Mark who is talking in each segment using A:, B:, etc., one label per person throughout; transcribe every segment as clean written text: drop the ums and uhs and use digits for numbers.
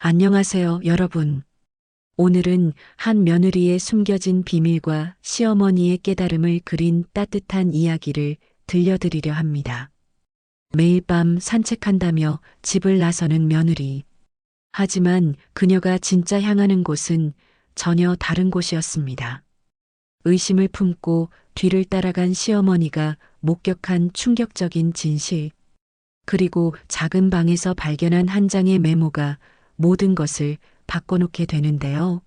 A: 안녕하세요, 여러분. 오늘은 한 며느리의 숨겨진 비밀과 시어머니의 깨달음을 그린 따뜻한 이야기를 들려드리려 합니다. 매일 밤 산책한다며 집을 나서는 며느리. 하지만 그녀가 진짜 향하는 곳은 전혀 다른 곳이었습니다. 의심을 품고 뒤를 따라간 시어머니가 목격한 충격적인 진실. 그리고 작은 방에서 발견한 한 장의 메모가 모든 것을 바꿔놓게 되는데요.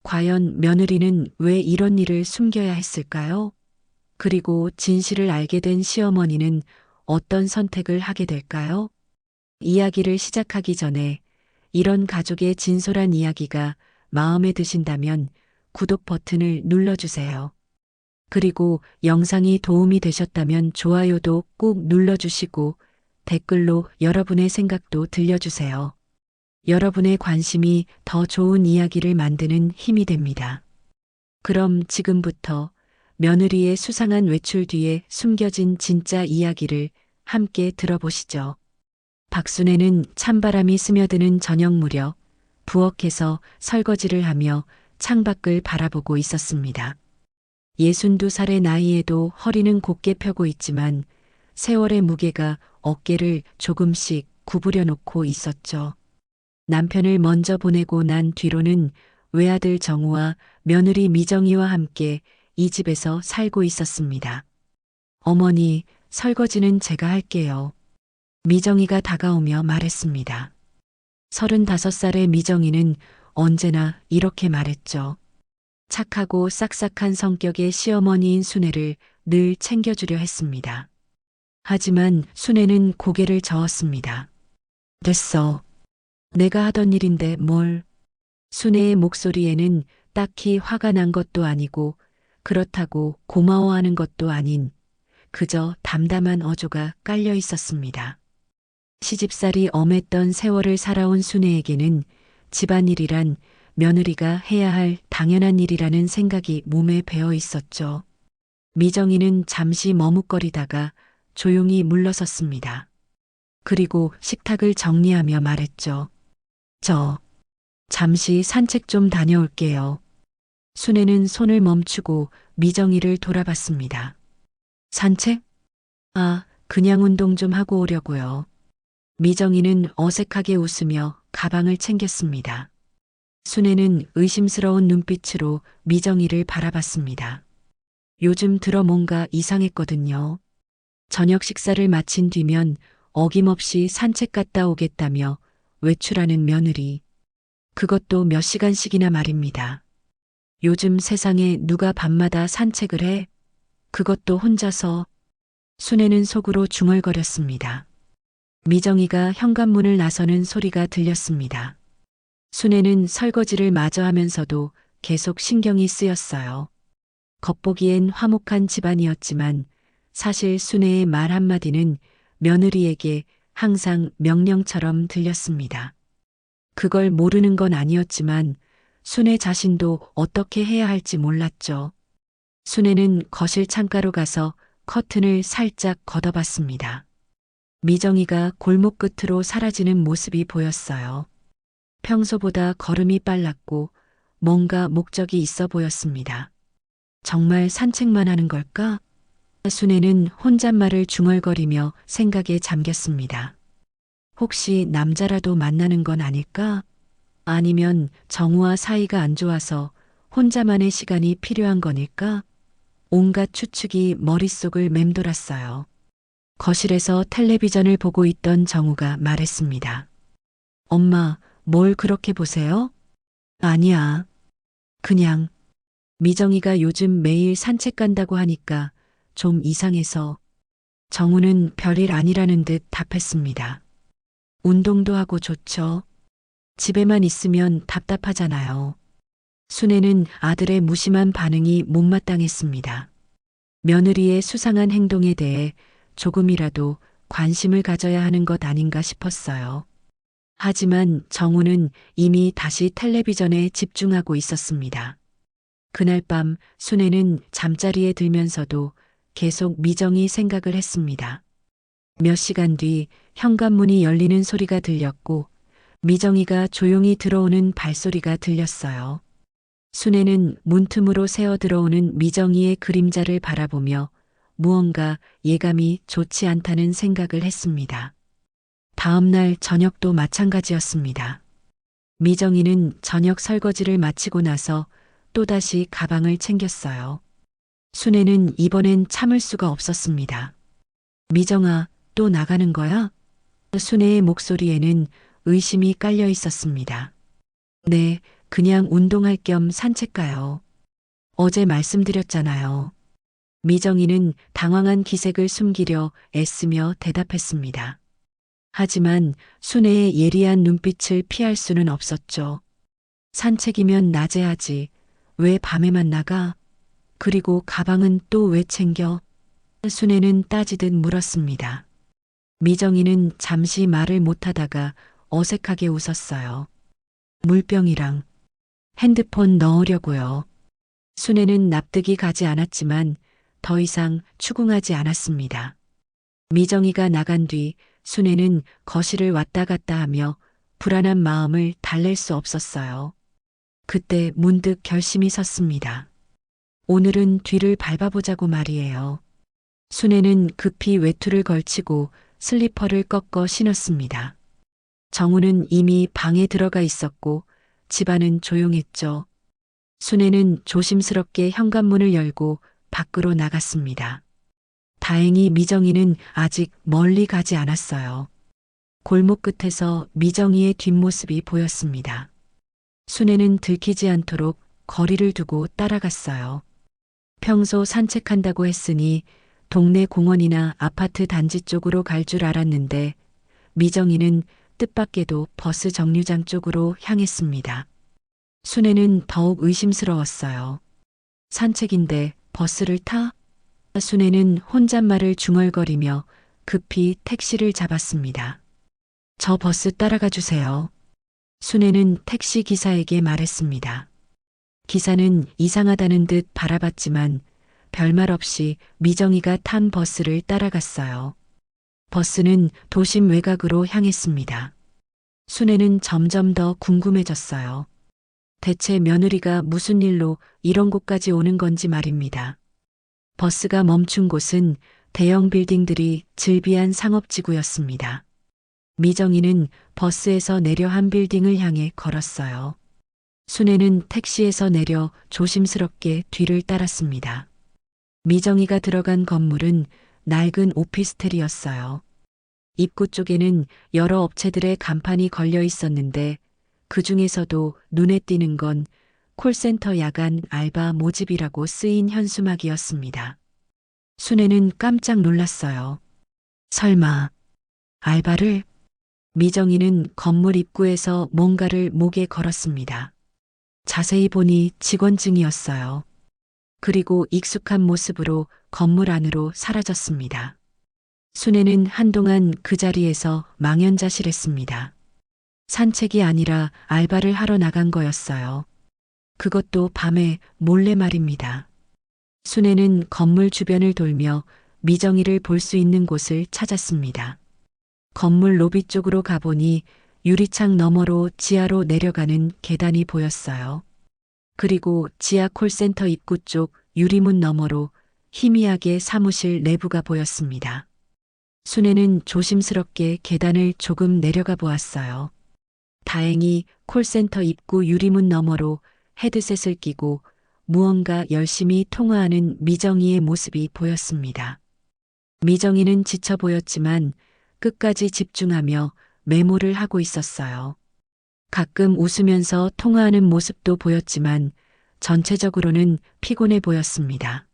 A: 과연 며느리는 왜 이런 일을 숨겨야 했을까요? 그리고 진실을 알게 된 시어머니는 어떤 선택을 하게 될까요? 이야기를 시작하기 전에 이런 가족의 진솔한 이야기가 마음에 드신다면 구독 버튼을 눌러주세요. 그리고 영상이 도움이 되셨다면 좋아요도 꼭 눌러주시고 댓글로 여러분의 생각도 들려주세요. 여러분의 관심이 더 좋은 이야기를 만드는 힘이 됩니다. 그럼 지금부터 며느리의 수상한 외출 뒤에 숨겨진 진짜 이야기를 함께 들어보시죠. 박순애는 찬바람이 스며드는 저녁 무렵 부엌에서 설거지를 하며 창밖을 바라보고 있었습니다. 62살의 나이에도 허리는 곧게 펴고 있지만 세월의 무게가 어깨를 조금씩 구부려 놓고 있었죠. 남편을 먼저 보내고 난 뒤로는 외아들 정우와 며느리 미정이와 함께 이 집에서 살고 있었습니다. 어머니, 설거지는 제가 할게요. 미정이가 다가오며 말했습니다. 35살의 미정이는 언제나 이렇게 말했죠. 착하고 싹싹한 성격의 시어머니인 순애를 늘 챙겨주려 했습니다. 하지만 순애는 고개를 저었습니다. 됐어. 내가 하던 일인데 뭘. 순애의 목소리에는 딱히 화가 난 것도 아니고 그렇다고 고마워하는 것도 아닌 그저 담담한 어조가 깔려 있었습니다. 시집살이 엄했던 세월을 살아온 순애에게는 집안일이란 며느리가 해야 할 당연한 일이라는 생각이 몸에 배어 있었죠. 미정이는 잠시 머뭇거리다가 조용히 물러섰습니다. 그리고 식탁을 정리하며 말했죠. 저 잠시 산책 좀 다녀올게요. 순애는 손을 멈추고 미정이를 돌아봤습니다. 산책? 아, 그냥 운동 좀 하고 오려고요. 미정이는 어색하게 웃으며 가방을 챙겼습니다. 순애는 의심스러운 눈빛으로 미정이를 바라봤습니다. 요즘 들어 뭔가 이상했거든요. 저녁 식사를 마친 뒤면 어김없이 산책 갔다 오겠다며 외출하는 며느리. 그것도 몇 시간씩이나 말입니다. 요즘 세상에 누가 밤마다 산책을 해? 그것도 혼자서. 순애는 속으로 중얼거렸습니다. 미정이가 현관문을 나서는 소리가 들렸습니다. 순애는 설거지를 마저 하면서도 계속 신경이 쓰였어요. 겉보기엔 화목한 집안이었지만 사실 순애의 말 한마디는 며느리에게 항상 명령처럼 들렸습니다. 그걸 모르는 건 아니었지만 순애 자신도 어떻게 해야 할지 몰랐죠. 순애는 거실 창가로 가서 커튼을 살짝 걷어봤습니다. 미정이가 골목 끝으로 사라지는 모습이 보였어요. 평소보다 걸음이 빨랐고 뭔가 목적이 있어 보였습니다. 정말 산책만 하는 걸까? 순애는 혼잣말을 중얼거리며 생각에 잠겼습니다. 혹시 남자라도 만나는 건 아닐까? 아니면 정우와 사이가 안 좋아서 혼자만의 시간이 필요한 거닐까? 온갖 추측이 머릿속을 맴돌았어요. 거실에서 텔레비전을 보고 있던 정우가 말했습니다. 엄마, 뭘 그렇게 보세요? 아니야. 그냥 미정이가 요즘 매일 산책 간다고 하니까 좀 이상해서. 정우는 별일 아니라는 듯 답했습니다. 운동도 하고 좋죠. 집에만 있으면 답답하잖아요. 순애는 아들의 무심한 반응이 못마땅했습니다. 며느리의 수상한 행동에 대해 조금이라도 관심을 가져야 하는 것 아닌가 싶었어요. 하지만 정우는 이미 다시 텔레비전에 집중하고 있었습니다. 그날 밤 순애는 잠자리에 들면서도 계속 미정이 생각을 했습니다. 몇 시간 뒤 현관문이 열리는 소리가 들렸고 미정이가 조용히 들어오는 발소리가 들렸어요. 순애는 문틈으로 새어 들어오는 미정이의 그림자를 바라보며 무언가 예감이 좋지 않다는 생각을 했습니다. 다음 날 저녁도 마찬가지였습니다. 미정이는 저녁 설거지를 마치고 나서 또다시 가방을 챙겼어요. 순애는 이번엔 참을 수가 없었습니다. 미정아, 또 나가는 거야? 순애의 목소리에는 의심이 깔려 있었습니다. 네, 그냥 운동할 겸 산책 가요. 어제 말씀드렸잖아요. 미정이는 당황한 기색을 숨기려 애쓰며 대답했습니다. 하지만 순애의 예리한 눈빛을 피할 수는 없었죠. 산책이면 낮에 하지. 왜 밤에만 나가? 그리고 가방은 또 왜 챙겨? 순애는 따지듯 물었습니다. 미정이는 잠시 말을 못하다가 어색하게 웃었어요. 물병이랑 핸드폰 넣으려고요. 순애는 납득이 가지 않았지만 더 이상 추궁하지 않았습니다. 미정이가 나간 뒤 순애는 거실을 왔다 갔다 하며 불안한 마음을 달랠 수 없었어요. 그때 문득 결심이 섰습니다. 오늘은 뒤를 밟아보자고 말이에요. 순애는 급히 외투를 걸치고 슬리퍼를 꺾어 신었습니다. 정우는 이미 방에 들어가 있었고 집안은 조용했죠. 순애는 조심스럽게 현관문을 열고 밖으로 나갔습니다. 다행히 미정이는 아직 멀리 가지 않았어요. 골목 끝에서 미정이의 뒷모습이 보였습니다. 순애는 들키지 않도록 거리를 두고 따라갔어요. 평소 산책한다고 했으니 동네 공원이나 아파트 단지 쪽으로 갈 줄 알았는데 미정이는 뜻밖에도 버스 정류장 쪽으로 향했습니다. 순애는 더욱 의심스러웠어요. 산책인데 버스를 타? 순애는 혼잣말을 중얼거리며 급히 택시를 잡았습니다. 저 버스 따라가 주세요. 순애는 택시 기사에게 말했습니다. 기사는 이상하다는 듯 바라봤지만 별말 없이 미정이가 탄 버스를 따라갔어요. 버스는 도심 외곽으로 향했습니다. 순애는 점점 더 궁금해졌어요. 대체 며느리가 무슨 일로 이런 곳까지 오는 건지 말입니다. 버스가 멈춘 곳은 대형 빌딩들이 즐비한 상업지구였습니다. 미정이는 버스에서 내려 한 빌딩을 향해 걸었어요. 순애는 택시에서 내려 조심스럽게 뒤를 따랐습니다. 미정이가 들어간 건물은 낡은 오피스텔이었어요. 입구 쪽에는 여러 업체들의 간판이 걸려 있었는데 그 중에서도 눈에 띄는 건 콜센터 야간 알바 모집이라고 쓰인 현수막이었습니다. 순애는 깜짝 놀랐어요. 설마 알바를? 미정이는 건물 입구에서 뭔가를 목에 걸었습니다. 자세히 보니 직원증이었어요. 그리고 익숙한 모습으로 건물 안으로 사라졌습니다. 순애는 한동안 그 자리에서 망연자실했습니다. 산책이 아니라 알바를 하러 나간 거였어요. 그것도 밤에 몰래 말입니다. 순애는 건물 주변을 돌며 미정이를 볼 수 있는 곳을 찾았습니다. 건물 로비 쪽으로 가보니 유리창 너머로 지하로 내려가는 계단이 보였어요. 그리고 지하 콜센터 입구 쪽 유리문 너머로 희미하게 사무실 내부가 보였습니다. 순애는 조심스럽게 계단을 조금 내려가 보았어요. 다행히 콜센터 입구 유리문 너머로 헤드셋을 끼고 무언가 열심히 통화하는 미정이의 모습이 보였습니다. 미정이는 지쳐 보였지만 끝까지 집중하며 메모를 하고 있었어요. 가끔 웃으면서 통화하는 모습도 보였지만 전체적으로는 피곤해 보였습니다.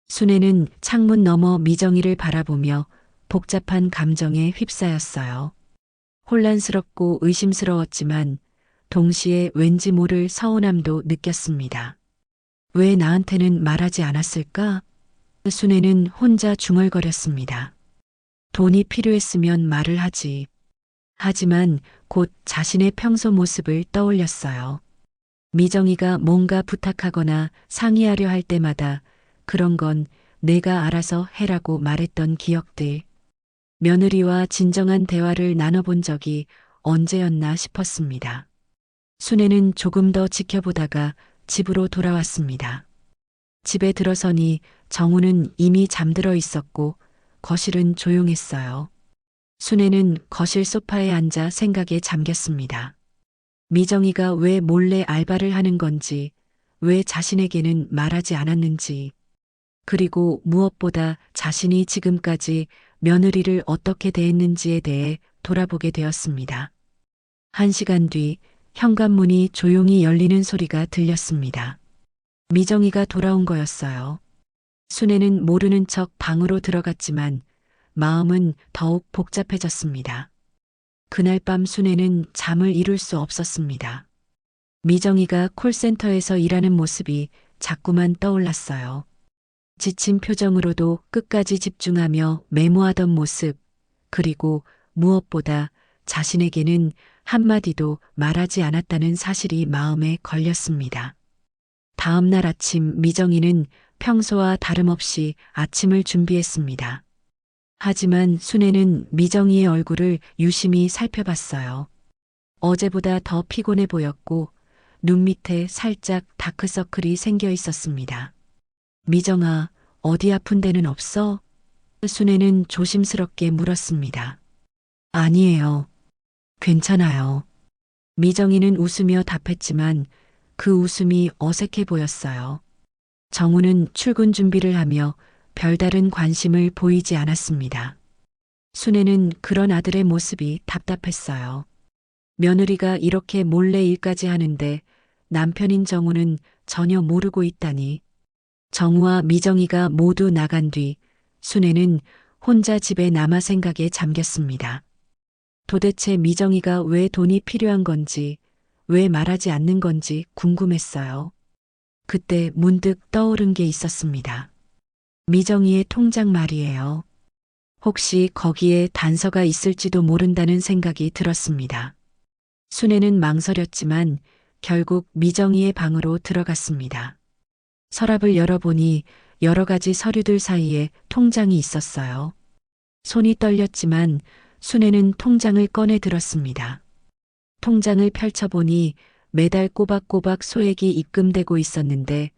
A: 순애는 창문 너머 미정이를 바라보며 복잡한 감정에 휩싸였어요. 혼란스럽고 의심스러웠지만 동시에 왠지 모를 서운함도 느꼈습니다. 왜 나한테는 말하지 않았을까? 순애는 혼자 중얼거렸습니다. 돈이 필요했으면 말을 하지. 하지만 곧 자신의 평소 모습을 떠올렸어요. 미정이가 뭔가 부탁하거나 상의하려 할 때마다 그런 건 내가 알아서 해라고 말했던 기억들. 며느리와 진정한 대화를 나눠본 적이 언제였나 싶었습니다. 순애는 조금 더 지켜보다가 집으로 돌아왔습니다. 집에 들어서니 정우는 이미 잠들어 있었고 거실은 조용했어요. 순애는 거실 소파에 앉아 생각에 잠겼습니다. 미정이가 왜 몰래 알바를 하는 건지, 왜 자신에게는 말하지 않았는지, 그리고 무엇보다 자신이 지금까지 며느리를 어떻게 대했는지에 대해 돌아보게 되었습니다. 1시간 뒤 현관문이 조용히 열리는 소리가 들렸습니다. 미정이가 돌아온 거였어요. 순애는 모르는 척 방으로 들어갔지만 마음은 더욱 복잡해졌습니다. 그날 밤 순애는 잠을 이룰 수 없었습니다. 미정이가 콜센터에서 일하는 모습이 자꾸만 떠올랐어요. 지친 표정으로도 끝까지 집중하며 메모하던 모습, 그리고 무엇보다 자신에게는 한마디도 말하지 않았다는 사실이 마음에 걸렸습니다. 다음 날 아침 미정이는 평소와 다름없이 아침을 준비했습니다. 하지만 순애는 미정이의 얼굴을 유심히 살펴봤어요. 어제보다 더 피곤해 보였고 눈 밑에 살짝 다크서클이 생겨 있었습니다. 미정아, 어디 아픈 데는 없어? 순애는 조심스럽게 물었습니다. 아니에요. 괜찮아요. 미정이는 웃으며 답했지만 그 웃음이 어색해 보였어요. 정우는 출근 준비를 하며 별다른 관심을 보이지 않았습니다. 순애는 그런 아들의 모습이 답답했어요. 며느리가 이렇게 몰래 일까지 하는데 남편인 정우는 전혀 모르고 있다니. 정우와 미정이가 모두 나간 뒤 순애는 혼자 집에 남아 생각에 잠겼습니다. 도대체 미정이가 왜 돈이 필요한 건지, 왜 말하지 않는 건지 궁금했어요. 그때 문득 떠오른 게 있었습니다. 미정이의 통장 말이에요. 혹시 거기에 단서가 있을지도 모른다는 생각이 들었습니다. 순애는 망설였지만 결국 미정이의 방으로 들어갔습니다. 서랍을 열어보니 여러 가지 서류들 사이에 통장이 있었어요. 손이 떨렸지만 순애는 통장을 꺼내 들었습니다. 통장을 펼쳐보니 매달 꼬박꼬박 소액이 입금되고 있었는데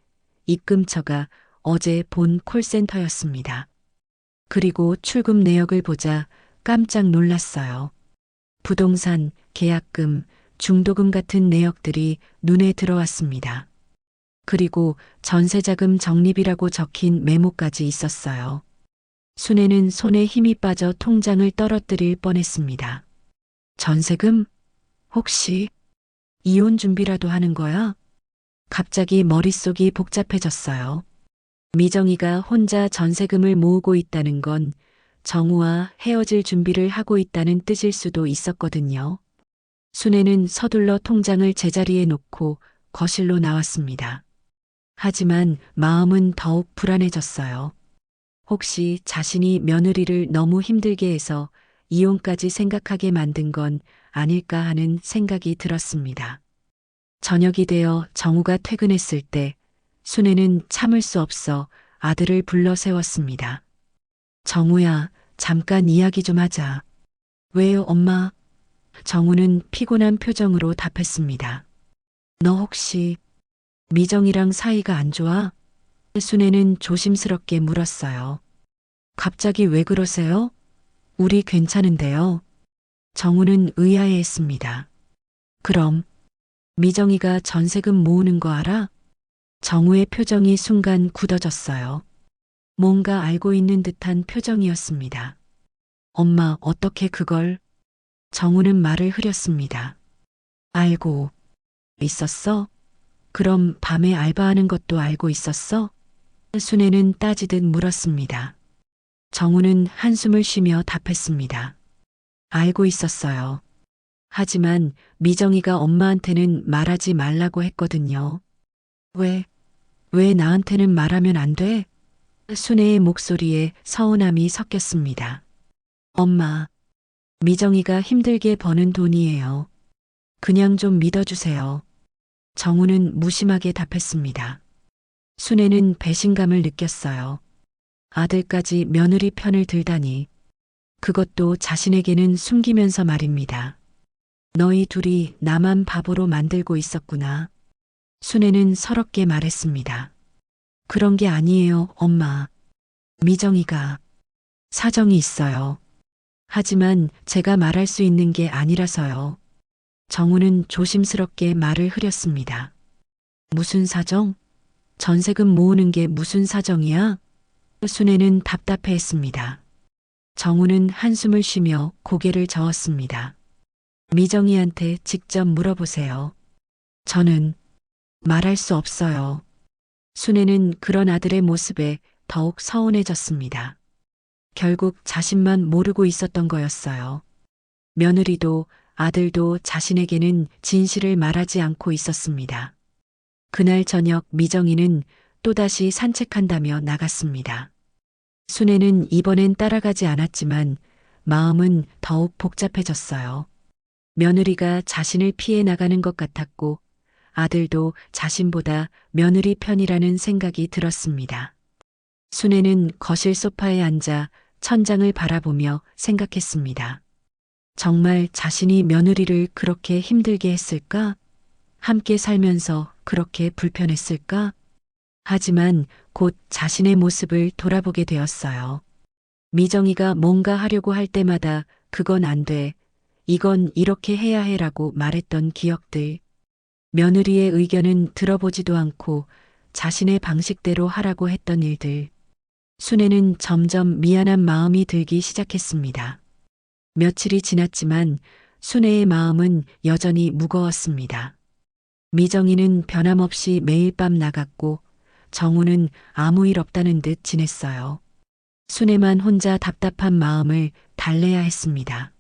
A: 입금처가 어제 본 콜센터였습니다. 그리고 출금 내역을 보자 깜짝 놀랐어요. 부동산, 계약금, 중도금 같은 내역들이 눈에 들어왔습니다. 그리고 전세자금 적립이라고 적힌 메모까지 있었어요. 순애는 손에 힘이 빠져 통장을 떨어뜨릴 뻔했습니다. 전세금? 혹시 이혼 준비라도 하는 거야? 갑자기 머릿속이 복잡해졌어요. 미정이가 혼자 전세금을 모으고 있다는 건 정우와 헤어질 준비를 하고 있다는 뜻일 수도 있었거든요. 순애는 서둘러 통장을 제자리에 놓고 거실로 나왔습니다. 하지만 마음은 더욱 불안해졌어요. 혹시 자신이 며느리를 너무 힘들게 해서 이혼까지 생각하게 만든 건 아닐까 하는 생각이 들었습니다. 저녁이 되어 정우가 퇴근했을 때 순애는 참을 수 없어 아들을 불러 세웠습니다. 정우야, 잠깐 이야기 좀 하자. 왜요, 엄마? 정우는 피곤한 표정으로 답했습니다. 너 혹시 미정이랑 사이가 안 좋아? 순애는 조심스럽게 물었어요. 갑자기 왜 그러세요? 우리 괜찮은데요. 정우는 의아해했습니다. 그럼 미정이가 전세금 모으는 거 알아? 정우의 표정이 순간 굳어졌어요. 뭔가 알고 있는 듯한 표정이었습니다. 엄마, 어떻게 그걸? 정우는 말을 흐렸습니다. 알고 있었어? 그럼 밤에 알바하는 것도 알고 있었어? 순애는 따지듯 물었습니다. 정우는 한숨을 쉬며 답했습니다. 알고 있었어요. 하지만 미정이가 엄마한테는 말하지 말라고 했거든요. 왜 나한테는 말하면 안 돼? 순애의 목소리에 서운함이 섞였습니다. 엄마, 미정이가 힘들게 버는 돈이에요. 그냥 좀 믿어주세요. 정우는 무심하게 답했습니다. 순애는 배신감을 느꼈어요. 아들까지 며느리 편을 들다니. 그것도 자신에게는 숨기면서 말입니다. 너희 둘이 나만 바보로 만들고 있었구나. 순애는 서럽게 말했습니다. 그런 게 아니에요, 엄마. 미정이가 사정이 있어요. 하지만 제가 말할 수 있는 게 아니라서요. 정우는 조심스럽게 말을 흐렸습니다. 무슨 사정? 전세금 모으는 게 무슨 사정이야? 순애는 답답해했습니다. 정우는 한숨을 쉬며 고개를 저었습니다. 미정이한테 직접 물어보세요. 저는 말할 수 없어요. 순애는 그런 아들의 모습에 더욱 서운해졌습니다. 결국 자신만 모르고 있었던 거였어요. 며느리도 아들도 자신에게는 진실을 말하지 않고 있었습니다. 그날 저녁 미정이는 또다시 산책한다며 나갔습니다. 순애는 이번엔 따라가지 않았지만 마음은 더욱 복잡해졌어요. 며느리가 자신을 피해 나가는 것 같았고 아들도 자신보다 며느리 편이라는 생각이 들었습니다. 순애는 거실 소파에 앉아 천장을 바라보며 생각했습니다. 정말 자신이 며느리를 그렇게 힘들게 했을까? 함께 살면서 그렇게 불편했을까? 하지만 곧 자신의 모습을 돌아보게 되었어요. 미정이가 뭔가 하려고 할 때마다 그건 안 돼. 이건 이렇게 해야 해라고 말했던 기억들. 며느리의 의견은 들어보지도 않고 자신의 방식대로 하라고 했던 일들. 순애는 점점 미안한 마음이 들기 시작했습니다. 며칠이 지났지만 순애의 마음은 여전히 무거웠습니다. 미정이는 변함없이 매일 밤 나갔고 정우는 아무 일 없다는 듯 지냈어요. 순애만 혼자 답답한 마음을 달래야 했습니다.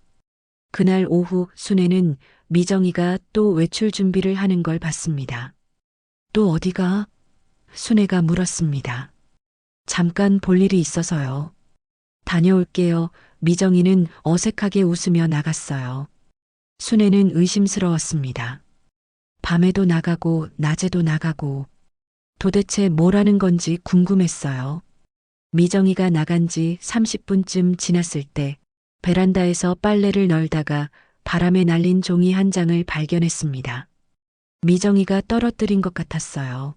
A: 그날 오후 순애는 미정이가 또 외출 준비를 하는 걸 봤습니다. 또 어디가? 순애가 물었습니다. 잠깐 볼 일이 있어서요. 다녀올게요. 미정이는 어색하게 웃으며 나갔어요. 순애는 의심스러웠습니다. 밤에도 나가고 낮에도 나가고 도대체 뭘 하는 건지 궁금했어요. 미정이가 나간 지 30분쯤 지났을 때 베란다에서 빨래를 널다가 바람에 날린 종이 한 장을 발견했습니다. 미정이가 떨어뜨린 것 같았어요.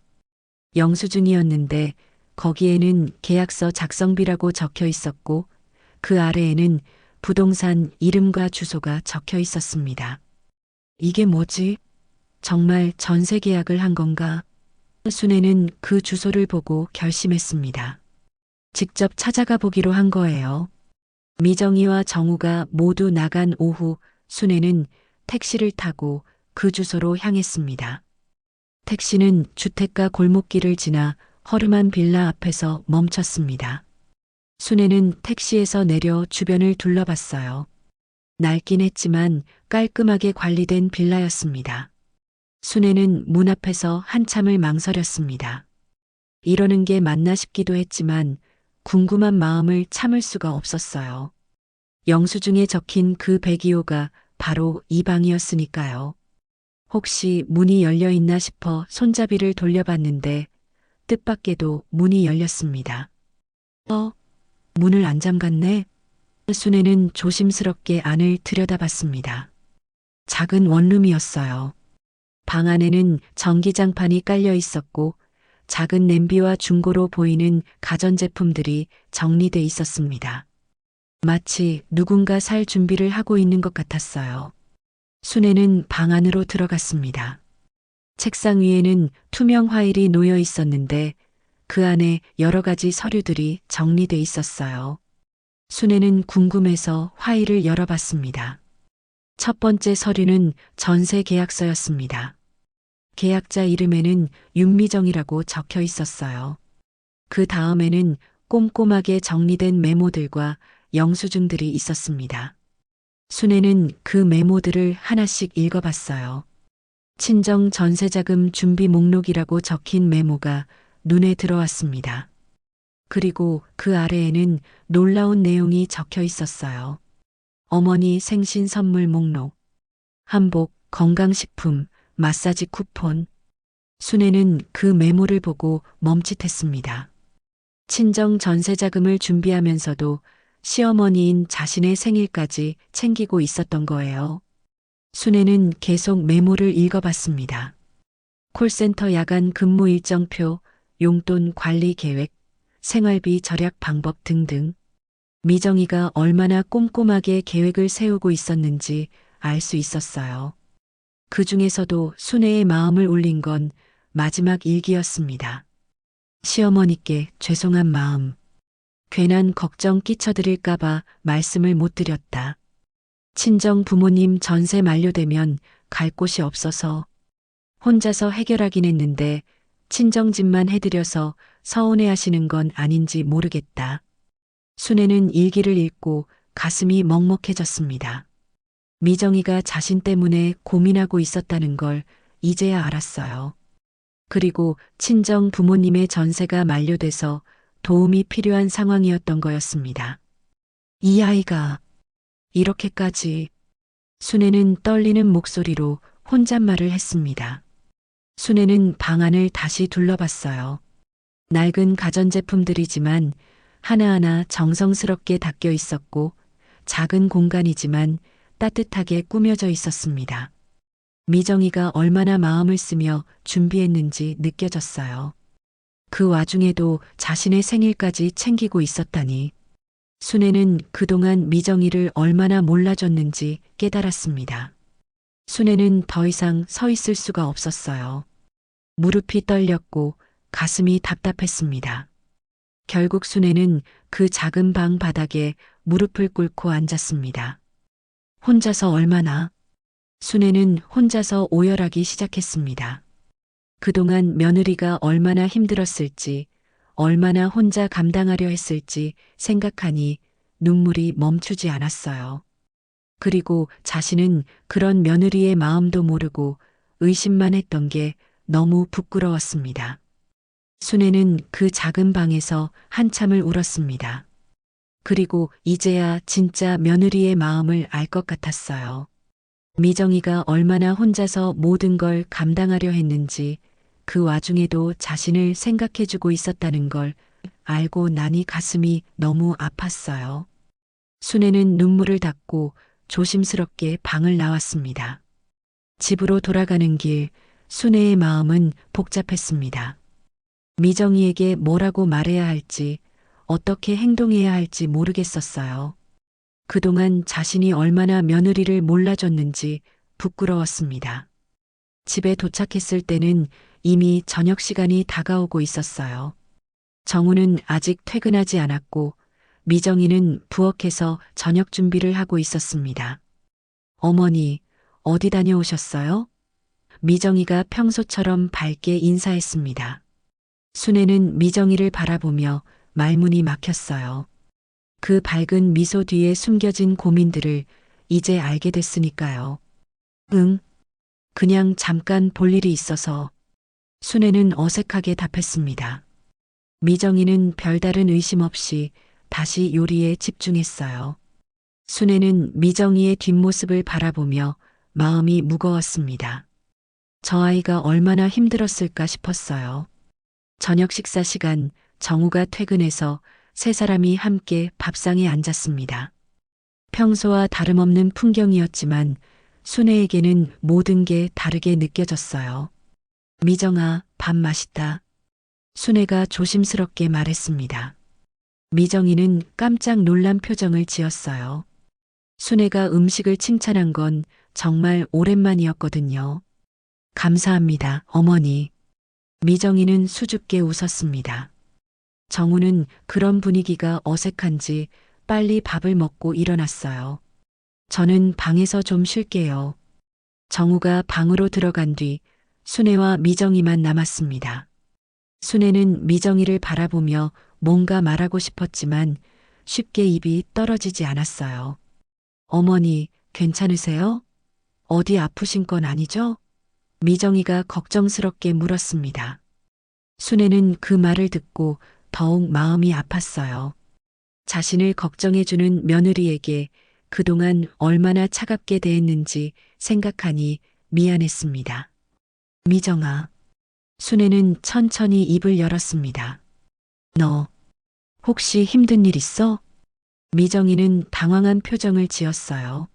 A: 영수증이었는데 거기에는 계약서 작성비라고 적혀 있었고 그 아래에는 부동산 이름과 주소가 적혀 있었습니다. 이게 뭐지? 정말 전세 계약을 한 건가? 순애는 그 주소를 보고 결심했습니다. 직접 찾아가 보기로 한 거예요. 미정이와 정우가 모두 나간 오후 순애는 택시를 타고 그 주소로 향했습니다. 택시는 주택가 골목길을 지나 허름한 빌라 앞에서 멈췄습니다. 순애는 택시에서 내려 주변을 둘러봤어요. 낡긴 했지만 깔끔하게 관리된 빌라였습니다. 순애는 문 앞에서 한참을 망설였습니다. 이러는 게 맞나 싶기도 했지만 궁금한 마음을 참을 수가 없었어요. 영수증에 적힌 그 102호가 바로 이 방이었으니까요. 혹시 문이 열려 있나 싶어 손잡이를 돌려봤는데 뜻밖에도 문이 열렸습니다. 문을 안 잠갔네? 순애는 조심스럽게 안을 들여다봤습니다. 작은 원룸이었어요. 방 안에는 전기장판이 깔려 있었고 작은 냄비와 중고로 보이는 가전제품들이 정리돼 있었습니다. 마치 누군가 살 준비를 하고 있는 것 같았어요. 순애는 방 안으로 들어갔습니다. 책상 위에는 투명 파일이 놓여 있었는데 그 안에 여러 가지 서류들이 정리돼 있었어요. 순애는 궁금해서 파일을 열어봤습니다. 첫 번째 서류는 전세 계약서였습니다. 계약자 이름에는 윤미정이라고 적혀 있었어요. 그 다음에는 꼼꼼하게 정리된 메모들과 영수증들이 있었습니다. 순애는 그 메모들을 하나씩 읽어봤어요. 친정 전세자금 준비 목록이라고 적힌 메모가 눈에 들어왔습니다. 그리고 그 아래에는 놀라운 내용이 적혀 있었어요. 어머니 생신 선물 목록, 한복, 건강식품, 마사지 쿠폰. 순애는 그 메모를 보고 멈칫했습니다. 친정 전세자금을 준비하면서도 시어머니인 자신의 생일까지 챙기고 있었던 거예요. 순애는 계속 메모를 읽어봤습니다. 콜센터 야간 근무 일정표, 용돈 관리 계획, 생활비 절약 방법 등등. 미정이가 얼마나 꼼꼼하게 계획을 세우고 있었는지 알 수 있었어요. 그 중에서도 순애의 마음을 울린 건 마지막 일기였습니다. 시어머니께 죄송한 마음, 괜한 걱정 끼쳐드릴까봐 말씀을 못 드렸다. 친정 부모님 전세 만료되면 갈 곳이 없어서 혼자서 해결하긴 했는데 친정집만 해드려서 서운해 하시는 건 아닌지 모르겠다. 순애는 일기를 읽고 가슴이 먹먹해졌습니다. 미정이가 자신 때문에 고민하고 있었다는 걸 이제야 알았어요. 그리고 친정 부모님의 전세가 만료돼서 도움이 필요한 상황이었던 거였습니다. 이 아이가 이렇게까지. 순애는 떨리는 목소리로 혼잣말을 했습니다. 순애는 방 안을 다시 둘러봤어요. 낡은 가전제품들이지만 하나하나 정성스럽게 닦여 있었고 작은 공간이지만 따뜻하게 꾸며져 있었습니다. 미정이가 얼마나 마음을 쓰며 준비했는지 느껴졌어요. 그 와중에도 자신의 생일까지 챙기고 있었다니. 순애는 그동안 미정이를 얼마나 몰라줬는지 깨달았습니다. 순애는 더 이상 서 있을 수가 없었어요. 무릎이 떨렸고 가슴이 답답했습니다. 결국 순애는 그 작은 방 바닥에 무릎을 꿇고 앉았습니다. 혼자서 얼마나? 순애는 혼자서 오열하기 시작했습니다. 그동안 며느리가 얼마나 힘들었을지, 얼마나 혼자 감당하려 했을지 생각하니 눈물이 멈추지 않았어요. 그리고 자신은 그런 며느리의 마음도 모르고 의심만 했던 게 너무 부끄러웠습니다. 순애는 그 작은 방에서 한참을 울었습니다. 그리고 이제야 진짜 며느리의 마음을 알 것 같았어요. 미정이가 얼마나 혼자서 모든 걸 감당하려 했는지 그 와중에도 자신을 생각해주고 있었다는 걸 알고 나니 가슴이 너무 아팠어요. 순애는 눈물을 닦고 조심스럽게 방을 나왔습니다. 집으로 돌아가는 길, 순애의 마음은 복잡했습니다. 미정이에게 뭐라고 말해야 할지, 어떻게 행동해야 할지 모르겠었어요. 그동안 자신이 얼마나 며느리를 몰라줬는지 부끄러웠습니다. 집에 도착했을 때는 이미 저녁 시간이 다가오고 있었어요. 정우는 아직 퇴근하지 않았고 미정이는 부엌에서 저녁 준비를 하고 있었습니다. 어머니, 어디 다녀오셨어요? 미정이가 평소처럼 밝게 인사했습니다. 순애는 미정이를 바라보며 말문이 막혔어요. 그 밝은 미소 뒤에 숨겨진 고민들을 이제 알게 됐으니까요. 응, 그냥 잠깐 볼 일이 있어서. 순애는 어색하게 답했습니다. 미정이는 별다른 의심 없이 다시 요리에 집중했어요. 순애는 미정이의 뒷모습을 바라보며 마음이 무거웠습니다. 저 아이가 얼마나 힘들었을까 싶었어요. 저녁 식사 시간 정우가 퇴근해서 세 사람이 함께 밥상에 앉았습니다. 평소와 다름없는 풍경이었지만 순애에게는 모든 게 다르게 느껴졌어요. 미정아, 밥 맛있다. 순애가 조심스럽게 말했습니다. 미정이는 깜짝 놀란 표정을 지었어요. 순애가 음식을 칭찬한 건 정말 오랜만이었거든요. 감사합니다, 어머니. 미정이는 수줍게 웃었습니다. 정우는 그런 분위기가 어색한지 빨리 밥을 먹고 일어났어요. 저는 방에서 좀 쉴게요. 정우가 방으로 들어간 뒤 순애와 미정이만 남았습니다. 순애는 미정이를 바라보며 뭔가 말하고 싶었지만 쉽게 입이 떨어지지 않았어요. 어머니, 괜찮으세요? 어디 아프신 건 아니죠? 미정이가 걱정스럽게 물었습니다. 순애는 그 말을 듣고 더욱 마음이 아팠어요. 자신을 걱정해주는 며느리에게 그동안 얼마나 차갑게 대했는지 생각하니 미안했습니다. 미정아. 순애는 천천히 입을 열었습니다. 너 혹시 힘든 일 있어? 미정이는 당황한 표정을 지었어요.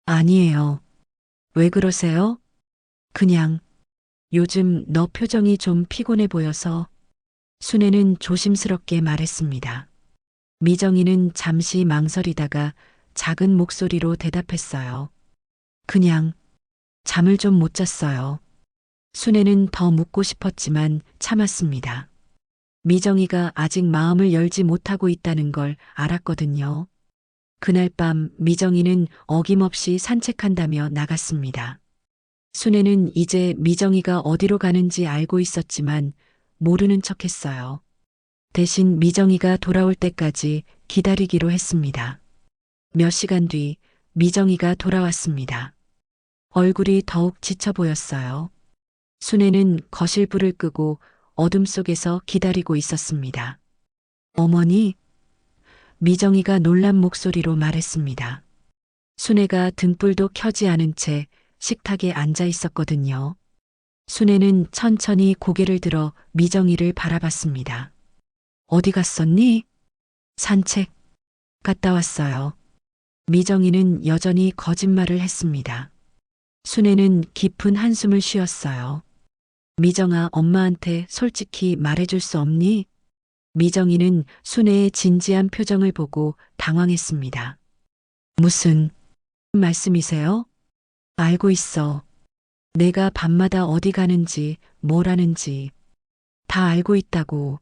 A: 아니에요. 왜 그러세요? 그냥 요즘 너 표정이 좀 피곤해 보여서. 순애는 조심스럽게 말했습니다. 미정이는 잠시 망설이다가 작은 목소리로 대답했어요. 그냥 잠을 좀 못 잤어요. 순애는 더 묻고 싶었지만 참았습니다. 미정이가 아직 마음을 열지 못하고 있다는 걸 알았거든요. 그날 밤 미정이는 어김없이 산책한다며 나갔습니다. 순애는 이제 미정이가 어디로 가는지 알고 있었지만 모르는 척 했어요. 대신 미정이가 돌아올 때까지 기다리기로 했습니다. 몇 시간 뒤 미정이가 돌아왔습니다. 얼굴이 더욱 지쳐 보였어요. 순애는 거실 불을 끄고 어둠 속에서 기다리고 있었습니다. 어머니? 미정이가 놀란 목소리로 말했습니다. 순애가 등불도 켜지 않은 채 식탁에 앉아 있었거든요. 순애는 천천히 고개를 들어 미정이를 바라봤습니다. 어디 갔었니? 산책 갔다 왔어요. 미정이는 여전히 거짓말을 했습니다. 순애는 깊은 한숨을 쉬었어요. 미정아, 엄마한테 솔직히 말해줄 수 없니? 미정이는 순애의 진지한 표정을 보고 당황했습니다. 무슨 말씀이세요? 알고 있어. 내가 밤마다 어디 가는지, 뭘 하는지 다 알고 있다고.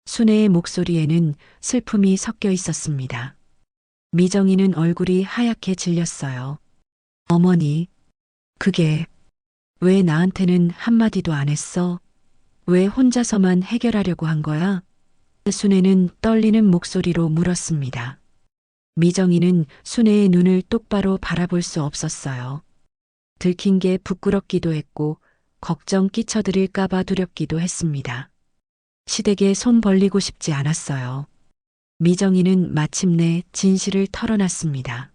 A: 순애의 목소리에는 슬픔이 섞여 있었습니다. 미정이는 얼굴이 하얗게 질렸어요. 어머니, 그게 왜 나한테는 한마디도 안 했어? 왜 혼자서만 해결하려고 한 거야? 순애는 떨리는 목소리로 물었습니다. 미정이는 순애의 눈을 똑바로 바라볼 수 없었어요. 들킨 게 부끄럽기도 했고 걱정 끼쳐드릴까봐 두렵기도 했습니다. 시댁에 손 벌리고 싶지 않았어요. 미정이는 마침내 진실을 털어놨습니다.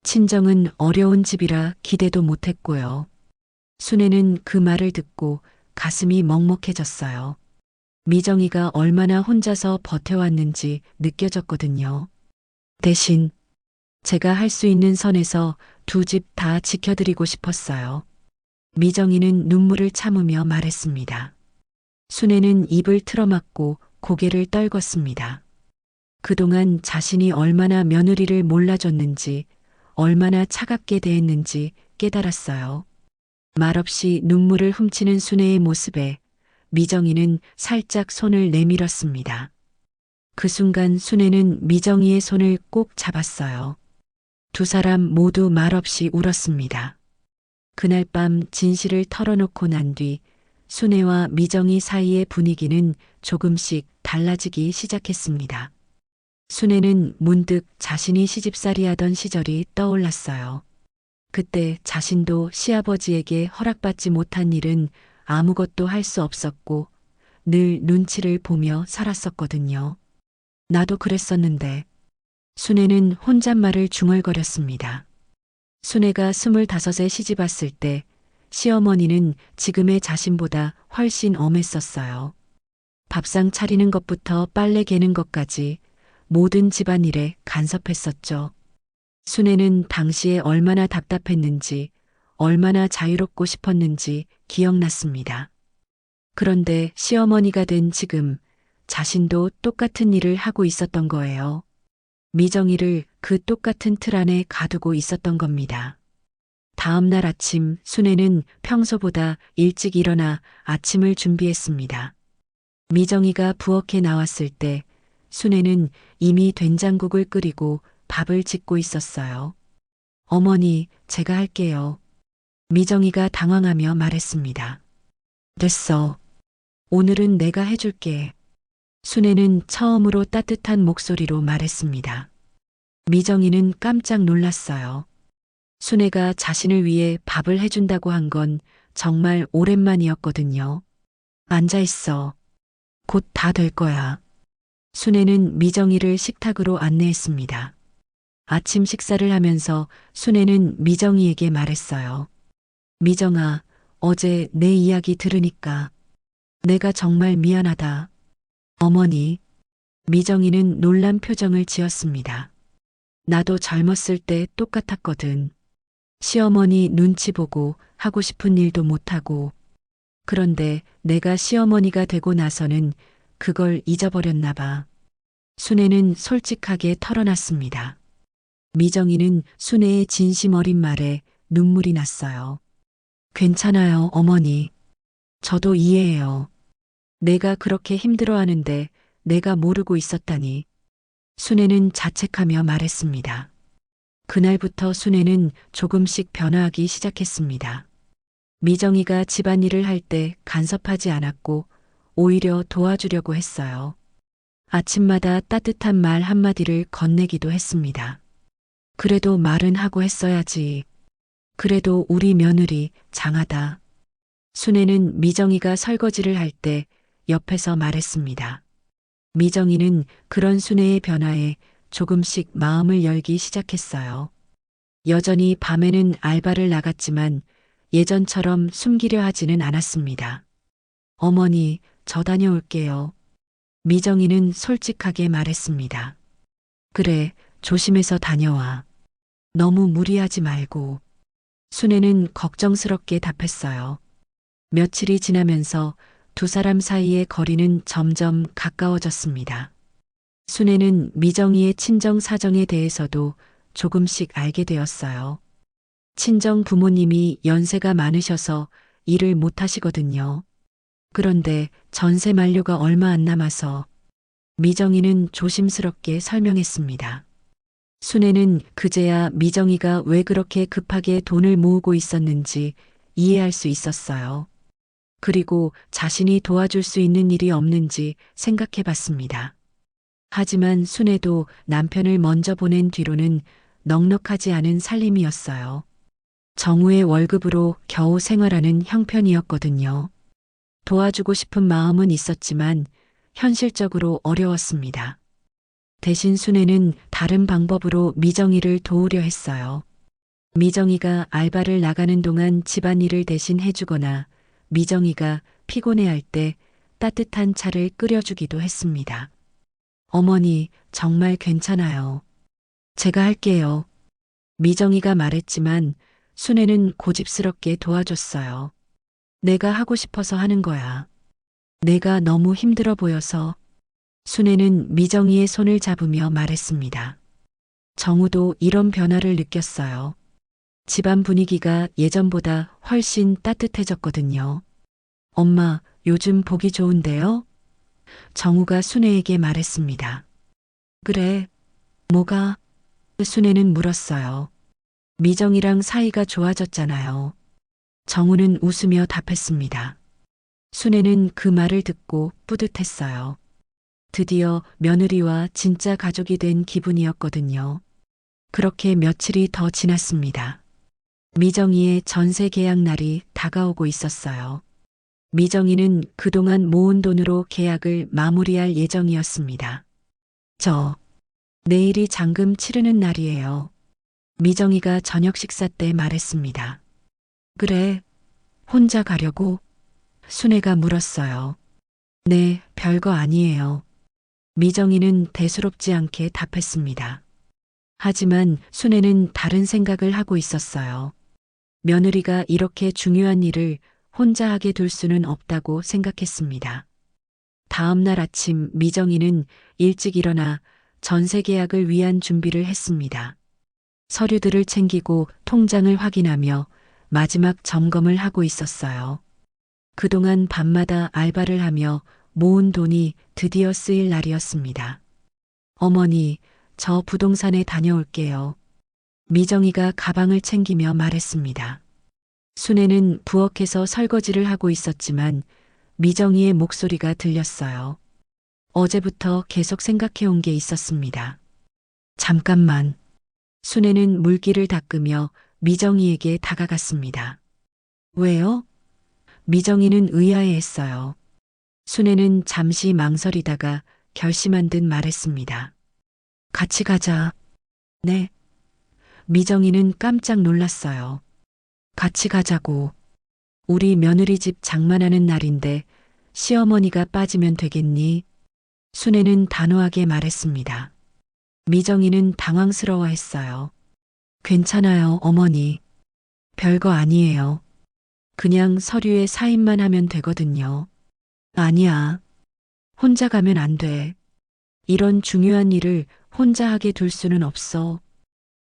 A: 친정은 어려운 집이라 기대도 못했고요. 순애는 그 말을 듣고 가슴이 먹먹해졌어요. 미정이가 얼마나 혼자서 버텨왔는지 느껴졌거든요. 대신 제가 할 수 있는 선에서 두 집 다 지켜드리고 싶었어요. 미정이는 눈물을 참으며 말했습니다. 순애는 입을 틀어막고 고개를 떨궜습니다. 그동안 자신이 얼마나 며느리를 몰라줬는지, 얼마나 차갑게 대했는지 깨달았어요. 말없이 눈물을 훔치는 순애의 모습에 미정이는 살짝 손을 내밀었습니다. 그 순간 순애는 미정이의 손을 꼭 잡았어요. 두 사람 모두 말없이 울었습니다. 그날 밤 진실을 털어놓고 난 뒤 순애와 미정이 사이의 분위기는 조금씩 달라지기 시작했습니다. 순애는 문득 자신이 시집살이 하던 시절이 떠올랐어요. 그때 자신도 시아버지에게 허락받지 못한 일은 아무것도 할 수 없었고 늘 눈치를 보며 살았었거든요. 나도 그랬었는데. 순애는 혼잣말을 중얼거렸습니다. 순애가 25에 시집 왔을 때 시어머니는 지금의 자신보다 훨씬 엄했었어요. 밥상 차리는 것부터 빨래 개는 것까지 모든 집안일에 간섭했었죠. 순애는 당시에 얼마나 답답했는지, 얼마나 자유롭고 싶었는지 기억났습니다. 그런데 시어머니가 된 지금 자신도 똑같은 일을 하고 있었던 거예요. 미정이를 그 똑같은 틀 안에 가두고 있었던 겁니다. 다음 날 아침 순애는 평소보다 일찍 일어나 아침을 준비했습니다. 미정이가 부엌에 나왔을 때 순애는 이미 된장국을 끓이고 밥을 짓고 있었어요. 어머니, 제가 할게요. 미정이가 당황하며 말했습니다. 됐어. 오늘은 내가 해줄게. 순애는 처음으로 따뜻한 목소리로 말했습니다. 미정이는 깜짝 놀랐어요. 순애가 자신을 위해 밥을 해준다고 한 건 정말 오랜만이었거든요. 앉아 있어. 곧 다 될 거야. 순애는 미정이를 식탁으로 안내했습니다. 아침 식사를 하면서 순애는 미정이에게 말했어요. 미정아, 어제 내 이야기 들으니까 내가 정말 미안하다. 어머니, 미정이는 놀란 표정을 지었습니다. 나도 젊었을 때 똑같았거든. 시어머니 눈치 보고 하고 싶은 일도 못하고, 그런데 내가 시어머니가 되고 나서는 그걸 잊어버렸나 봐. 순애는 솔직하게 털어놨습니다. 미정이는 순애의 진심 어린 말에 눈물이 났어요. 괜찮아요, 어머니. 저도 이해해요. 내가 그렇게 힘들어하는데 내가 모르고 있었다니. 순애는 자책하며 말했습니다. 그날부터 순애는 조금씩 변화하기 시작했습니다. 미정이가 집안일을 할 때 간섭하지 않았고 오히려 도와주려고 했어요. 아침마다 따뜻한 말 한마디를 건네기도 했습니다. 그래도 말은 하고 했어야지. 그래도 우리 며느리 장하다. 순애는 미정이가 설거지를 할 때 옆에서 말했습니다. 미정이는 그런 순애의 변화에 조금씩 마음을 열기 시작했어요. 여전히 밤에는 알바를 나갔지만 예전처럼 숨기려 하지는 않았습니다. 어머니, 저 다녀올게요. 미정이는 솔직하게 말했습니다. 그래, 조심해서 다녀와. 너무 무리하지 말고. 순애는 걱정스럽게 답했어요. 며칠이 지나면서 두 사람 사이의 거리는 점점 가까워졌습니다. 순애는 미정이의 친정 사정에 대해서도 조금씩 알게 되었어요. 친정 부모님이 연세가 많으셔서 일을 못 하시거든요. 그런데 전세 만료가 얼마 안 남아서 미정이는 조심스럽게 설명했습니다. 순애는 그제야 미정이가 왜 그렇게 급하게 돈을 모으고 있었는지 이해할 수 있었어요. 그리고 자신이 도와줄 수 있는 일이 없는지 생각해 봤습니다. 하지만 순애도 남편을 먼저 보낸 뒤로는 넉넉하지 않은 살림이었어요. 정우의 월급으로 겨우 생활하는 형편이었거든요. 도와주고 싶은 마음은 있었지만 현실적으로 어려웠습니다. 대신 순애는 다른 방법으로 미정이를 도우려 했어요. 미정이가 알바를 나가는 동안 집안일을 대신 해주거나 미정이가 피곤해할 때 따뜻한 차를 끓여주기도 했습니다. 어머니, 정말 괜찮아요. 제가 할게요. 미정이가 말했지만 순애는 고집스럽게 도와줬어요. 내가 하고 싶어서 하는 거야. 내가 너무 힘들어 보여서. 순애는 미정이의 손을 잡으며 말했습니다. 정우도 이런 변화를 느꼈어요. 집안 분위기가 예전보다 훨씬 따뜻해졌거든요. 엄마, 요즘 보기 좋은데요? 정우가 순애에게 말했습니다. 그래, 뭐가? 순애는 물었어요. 미정이랑 사이가 좋아졌잖아요. 정우는 웃으며 답했습니다. 순애는 그 말을 듣고 뿌듯했어요. 드디어 며느리와 진짜 가족이 된 기분이었거든요. 그렇게 며칠이 더 지났습니다. 미정이의 전세 계약 날이 다가오고 있었어요. 미정이는 그동안 모은 돈으로 계약을 마무리할 예정이었습니다. 내일이 잔금 치르는 날이에요. 미정이가 저녁 식사 때 말했습니다. 그래, 혼자 가려고? 순애가 물었어요. 네, 별거 아니에요. 미정이는 대수롭지 않게 답했습니다. 하지만 순애는 다른 생각을 하고 있었어요. 며느리가 이렇게 중요한 일을 혼자 하게 둘 수는 없다고 생각했습니다. 다음 날 아침 미정이는 일찍 일어나 전세 계약을 위한 준비를 했습니다. 서류들을 챙기고 통장을 확인하며 마지막 점검을 하고 있었어요. 그동안 밤마다 알바를 하며 모은 돈이 드디어 쓰일 날이었습니다. 어머니, 저 부동산에 다녀올게요. 미정이가 가방을 챙기며 말했습니다. 순애는 부엌에서 설거지를 하고 있었지만 미정이의 목소리가 들렸어요. 어제부터 계속 생각해온 게 있었습니다. 잠깐만. 순애는 물기를 닦으며 미정이에게 다가갔습니다. 왜요? 미정이는 의아해했어요. 순애는 잠시 망설이다가 결심한 듯 말했습니다. 같이 가자. 네. 미정이는 깜짝 놀랐어요. 같이 가자고. 우리 며느리 집 장만하는 날인데 시어머니가 빠지면 되겠니? 순애는 단호하게 말했습니다. 미정이는 당황스러워했어요. 괜찮아요, 어머니. 별거 아니에요. 그냥 서류에 사인만 하면 되거든요. 아니야. 혼자 가면 안 돼. 이런 중요한 일을 혼자 하게 둘 수는 없어.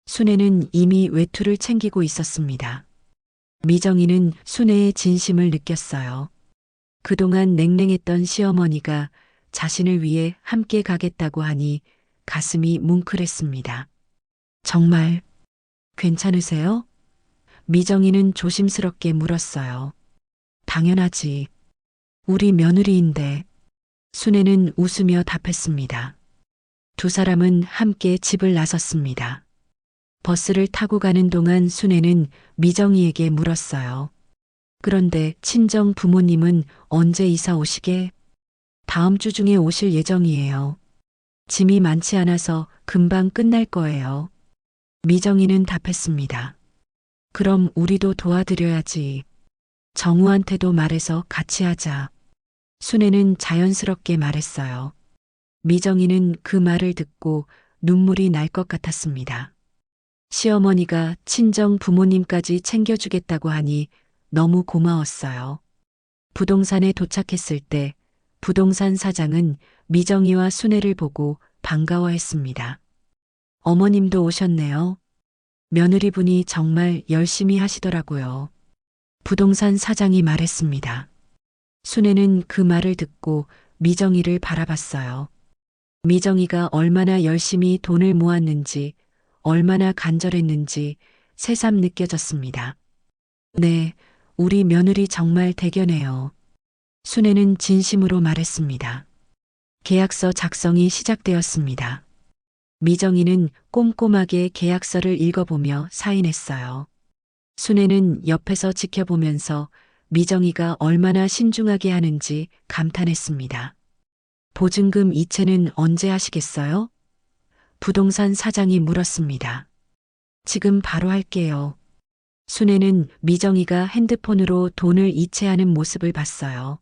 A: 순애는 이미 외투를 챙기고 있었습니다. 미정이는 순애의 진심을 느꼈어요. 그동안 냉랭했던 시어머니가 자신을 위해 함께 가겠다고 하니 가슴이 뭉클했습니다. 정말 괜찮으세요? 미정이는 조심스럽게 물었어요. 당연하지. 우리 며느리인데. 순애는 웃으며 답했습니다. 두 사람은 함께 집을 나섰습니다. 버스를 타고 가는 동안 순애는 미정이에게 물었어요. 그런데 친정 부모님은 언제 이사 오시게? 다음 주 중에 오실 예정이에요. 짐이 많지 않아서 금방 끝날 거예요. 미정이는 답했습니다. 그럼 우리도 도와드려야지. 정우한테도 말해서 같이 하자. 순애는 자연스럽게 말했어요. 미정이는 그 말을 듣고 눈물이 날 것 같았습니다. 시어머니가 친정 부모님까지 챙겨주겠다고 하니 너무 고마웠어요. 부동산에 도착했을 때 부동산 사장은 미정이와 순애를 보고 반가워했습니다. 어머님도 오셨네요. 며느리분이 정말 열심히 하시더라고요. 부동산 사장이 말했습니다. 순애는 그 말을 듣고 미정이를 바라봤어요. 미정이가 얼마나 열심히 돈을 모았는지, 얼마나 간절했는지 새삼 느껴졌습니다. 네, 우리 며느리 정말 대견해요. 순애는 진심으로 말했습니다. 계약서 작성이 시작되었습니다. 미정이는 꼼꼼하게 계약서를 읽어보며 사인했어요. 순애는 옆에서 지켜보면서 미정이가 얼마나 신중하게 하는지 감탄했습니다. 보증금 이체는 언제 하시겠어요? 부동산 사장이 물었습니다. 지금 바로 할게요. 순애는 미정이가 핸드폰으로 돈을 이체하는 모습을 봤어요.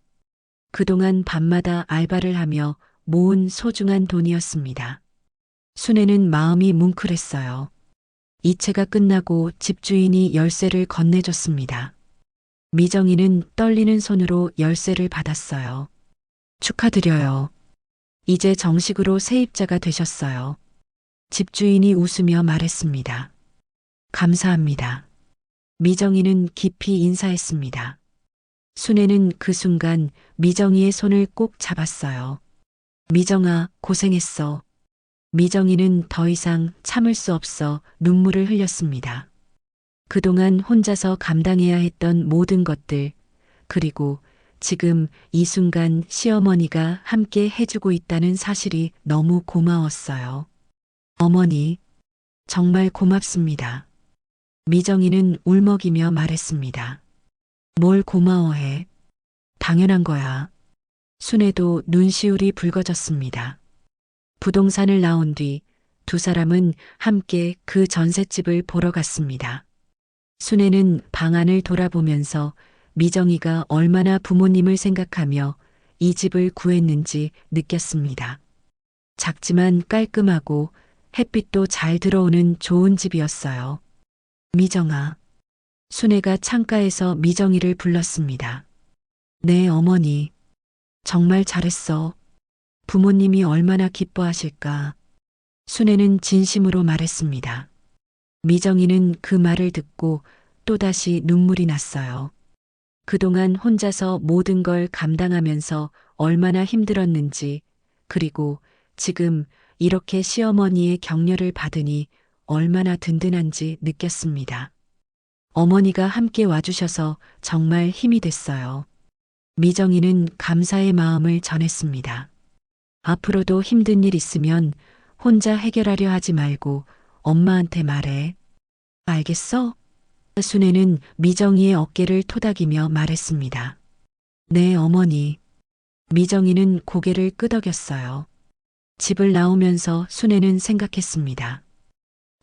A: 그동안 밤마다 알바를 하며 모은 소중한 돈이었습니다. 순애는 마음이 뭉클했어요. 이체가 끝나고 집주인이 열쇠를 건네줬습니다. 미정이는 떨리는 손으로 열쇠를 받았어요. 축하드려요. 이제 정식으로 세입자가 되셨어요. 집주인이 웃으며 말했습니다. 감사합니다. 미정이는 깊이 인사했습니다. 순애는 그 순간 미정이의 손을 꼭 잡았어요. 미정아, 고생했어. 미정이는 더 이상 참을 수 없어 눈물을 흘렸습니다. 그동안 혼자서 감당해야 했던 모든 것들, 그리고 지금 이 순간 시어머니가 함께 해주고 있다는 사실이 너무 고마웠어요. 어머니, 정말 고맙습니다. 미정이는 울먹이며 말했습니다. 뭘 고마워해? 당연한 거야. 순애도 눈시울이 붉어졌습니다. 부동산을 나온 뒤 두 사람은 함께 그 전셋집을 보러 갔습니다. 순애는 방안을 돌아보면서 미정이가 얼마나 부모님을 생각하며 이 집을 구했는지 느꼈습니다. 작지만 깔끔하고 햇빛도 잘 들어오는 좋은 집이었어요. 미정아. 순애가 창가에서 미정이를 불렀습니다. 네, 어머니. 정말 잘했어. 부모님이 얼마나 기뻐하실까. 순애는 진심으로 말했습니다. 미정이는 그 말을 듣고 또다시 눈물이 났어요. 그동안 혼자서 모든 걸 감당하면서 얼마나 힘들었는지, 그리고 지금 이렇게 시어머니의 격려를 받으니 얼마나 든든한지 느꼈습니다. 어머니가 함께 와주셔서 정말 힘이 됐어요. 미정이는 감사의 마음을 전했습니다. 앞으로도 힘든 일 있으면 혼자 해결하려 하지 말고 엄마한테 말해. 알겠어? 순애는 미정이의 어깨를 토닥이며 말했습니다. 네, 어머니. 미정이는 고개를 끄덕였어요. 집을 나오면서 순애는 생각했습니다.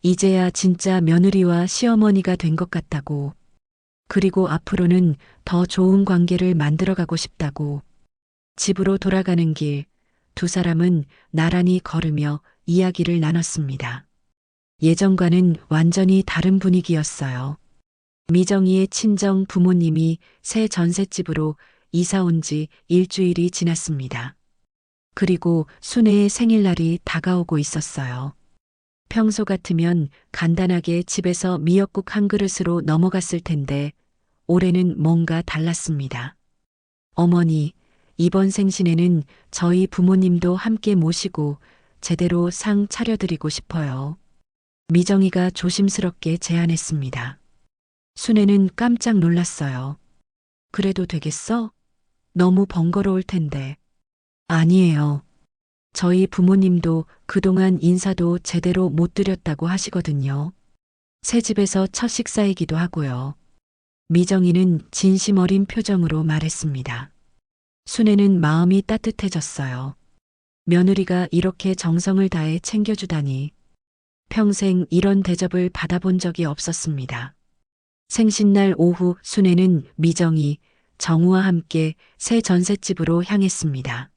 A: 이제야 진짜 며느리와 시어머니가 된 것 같다고. 그리고 앞으로는 더 좋은 관계를 만들어가고 싶다고. 집으로 돌아가는 길, 두 사람은 나란히 걸으며 이야기를 나눴습니다. 예전과는 완전히 다른 분위기였어요. 미정이의 친정 부모님이 새 전셋집으로 이사 온 지 일주일이 지났습니다. 그리고 순애의 생일날이 다가오고 있었어요. 평소 같으면 간단하게 집에서 미역국 한 그릇으로 넘어갔을 텐데 올해는 뭔가 달랐습니다. 어머니, 이번 생신에는 저희 부모님도 함께 모시고 제대로 상 차려드리고 싶어요. 미정이가 조심스럽게 제안했습니다. 순애는 깜짝 놀랐어요. 그래도 되겠어? 너무 번거로울 텐데. 아니에요. 저희 부모님도 그동안 인사도 제대로 못 드렸다고 하시거든요. 새 집에서 첫 식사이기도 하고요. 미정이는 진심 어린 표정으로 말했습니다. 순애는 마음이 따뜻해졌어요. 며느리가 이렇게 정성을 다해 챙겨주다니. 평생 이런 대접을 받아본 적이 없었습니다. 생신날 오후 순애는 미정이, 정우와 함께 새 전셋집으로 향했습니다.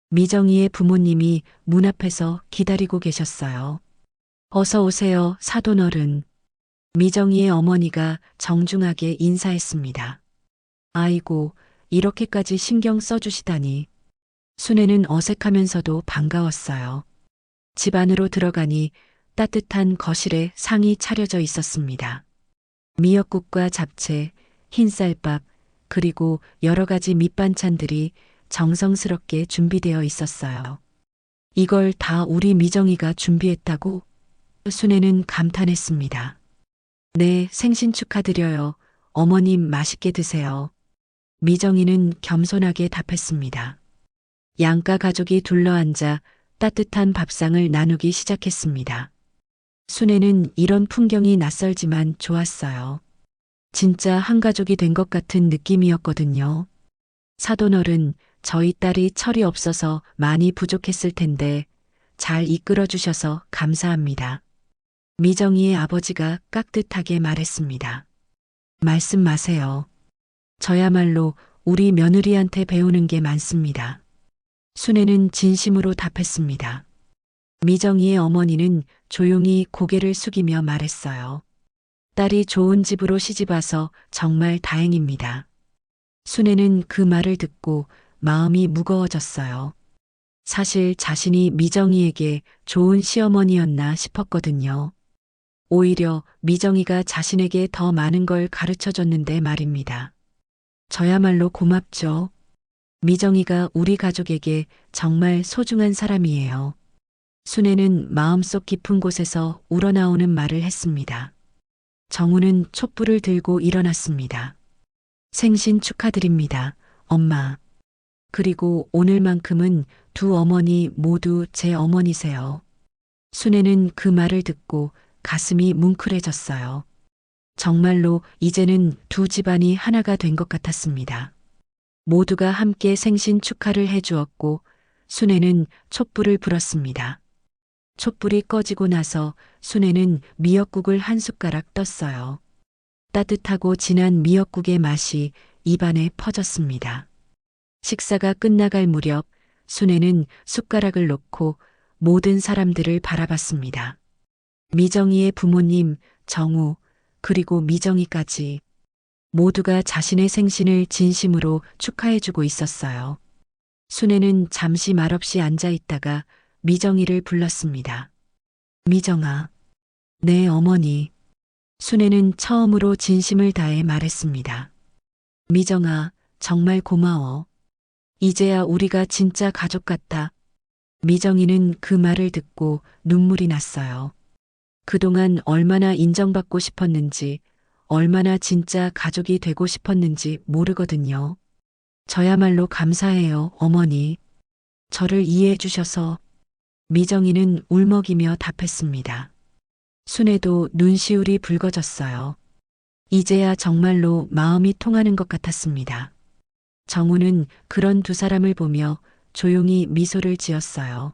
A: 미정이의 부모님이 문 앞에서 기다리고 계셨어요. 어서 오세요, 사돈어른. 미정이의 어머니가 정중하게 인사했습니다. 아이고, 이렇게까지 신경 써주시다니. 순애는 어색하면서도 반가웠어요. 집 안으로 들어가니 따뜻한 거실에 상이 차려져 있었습니다. 미역국과 잡채, 흰쌀밥, 그리고 여러 가지 밑반찬들이 정성스럽게 준비되어 있었어요. 이걸 다 우리 미정이가 준비했다고? 순애는 감탄했습니다. 네, 생신 축하드려요. 어머님 맛있게 드세요. 미정이는 겸손하게 답했습니다. 양가 가족이 둘러앉아 따뜻한 밥상을 나누기 시작했습니다. 순애는 이런 풍경이 낯설지만 좋았어요. 진짜 한 가족이 된 것 같은 느낌이었거든요. 사돈어른, 저희 딸이 철이 없어서 많이 부족했을 텐데 잘 이끌어 주셔서 감사합니다. 미정이의 아버지가 깍듯하게 말했습니다. 말씀 마세요. 저야말로 우리 며느리한테 배우는 게 많습니다. 순애는 진심으로 답했습니다. 미정이의 어머니는 조용히 고개를 숙이며 말했어요. 딸이 좋은 집으로 시집와서 정말 다행입니다. 순애는 그 말을 듣고 마음이 무거워졌어요. 사실 자신이 미정이에게 좋은 시어머니였나 싶었거든요. 오히려 미정이가 자신에게 더 많은 걸 가르쳐 줬는데 말입니다. 저야말로 고맙죠. 미정이가 우리 가족에게 정말 소중한 사람이에요. 순애는 마음속 깊은 곳에서 우러나오는 말을 했습니다. 정우는 촛불을 들고 일어났습니다. 생신 축하드립니다, 엄마. 그리고 오늘만큼은 두 어머니 모두 제 어머니세요. 순애는 그 말을 듣고 가슴이 뭉클해졌어요. 정말로 이제는 두 집안이 하나가 된 것 같았습니다. 모두가 함께 생신 축하를 해주었고 순애는 촛불을 불었습니다. 촛불이 꺼지고 나서 순애는 미역국을 한 숟가락 떴어요. 따뜻하고 진한 미역국의 맛이 입안에 퍼졌습니다. 식사가 끝나갈 무렵 순애는 숟가락을 놓고 모든 사람들을 바라봤습니다. 미정이의 부모님, 정우, 그리고 미정이까지 모두가 자신의 생신을 진심으로 축하해주고 있었어요. 순애는 잠시 말없이 앉아 있다가 미정이를 불렀습니다. 미정아, 네 어머니. 순애는 처음으로 진심을 다해 말했습니다. 미정아, 정말 고마워. 이제야 우리가 진짜 가족 같다. 미정이는 그 말을 듣고 눈물이 났어요. 그동안 얼마나 인정받고 싶었는지, 얼마나 진짜 가족이 되고 싶었는지 모르거든요. 저야말로 감사해요, 어머니. 저를 이해해 주셔서. 미정이는 울먹이며 답했습니다. 순애도 눈시울이 붉어졌어요. 이제야 정말로 마음이 통하는 것 같았습니다. 정우는 그런 두 사람을 보며 조용히 미소를 지었어요.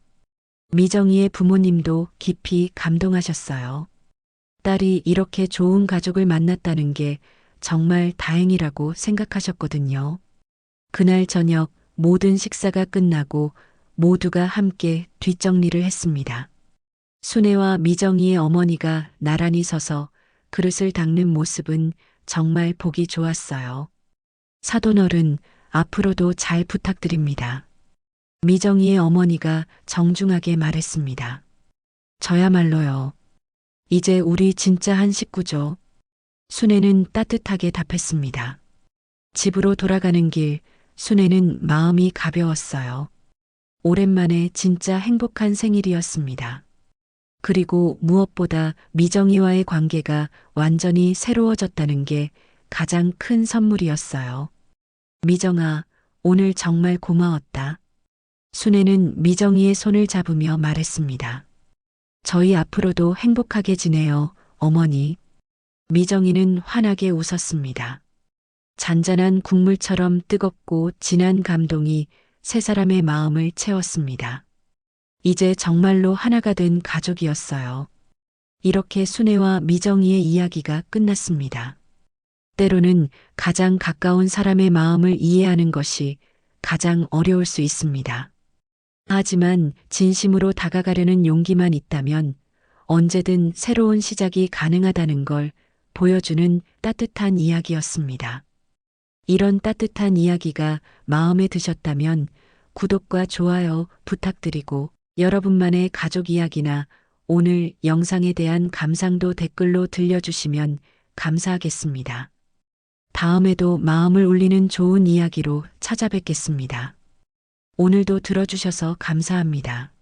A: 미정이의 부모님도 깊이 감동하셨어요. 딸이 이렇게 좋은 가족을 만났다는 게 정말 다행이라고 생각하셨거든요. 그날 저녁 모든 식사가 끝나고 모두가 함께 뒷정리를 했습니다. 순애와 미정이의 어머니가 나란히 서서 그릇을 닦는 모습은 정말 보기 좋았어요. 사돈어른, 앞으로도 잘 부탁드립니다. 미정이의 어머니가 정중하게 말했습니다. 저야말로요. 이제 우리 진짜 한 식구죠. 순애는 따뜻하게 답했습니다. 집으로 돌아가는 길, 순애는 마음이 가벼웠어요. 오랜만에 진짜 행복한 생일이었습니다. 그리고 무엇보다 미정이와의 관계가 완전히 새로워졌다는 게 가장 큰 선물이었어요. 미정아, 오늘 정말 고마웠다. 순애는 미정이의 손을 잡으며 말했습니다. 저희 앞으로도 행복하게 지내요, 어머니. 미정이는 환하게 웃었습니다. 잔잔한 국물처럼 뜨겁고 진한 감동이 세 사람의 마음을 채웠습니다. 이제 정말로 하나가 된 가족이었어요. 이렇게 순애와 미정이의 이야기가 끝났습니다. 때로는 가장 가까운 사람의 마음을 이해하는 것이 가장 어려울 수 있습니다. 하지만 진심으로 다가가려는 용기만 있다면 언제든 새로운 시작이 가능하다는 걸 보여주는 따뜻한 이야기였습니다. 이런 따뜻한 이야기가 마음에 드셨다면 구독과 좋아요 부탁드리고 여러분만의 가족 이야기나 오늘 영상에 대한 감상도 댓글로 들려주시면 감사하겠습니다. 다음에도 마음을 울리는 좋은 이야기로 찾아뵙겠습니다. 오늘도 들어주셔서 감사합니다.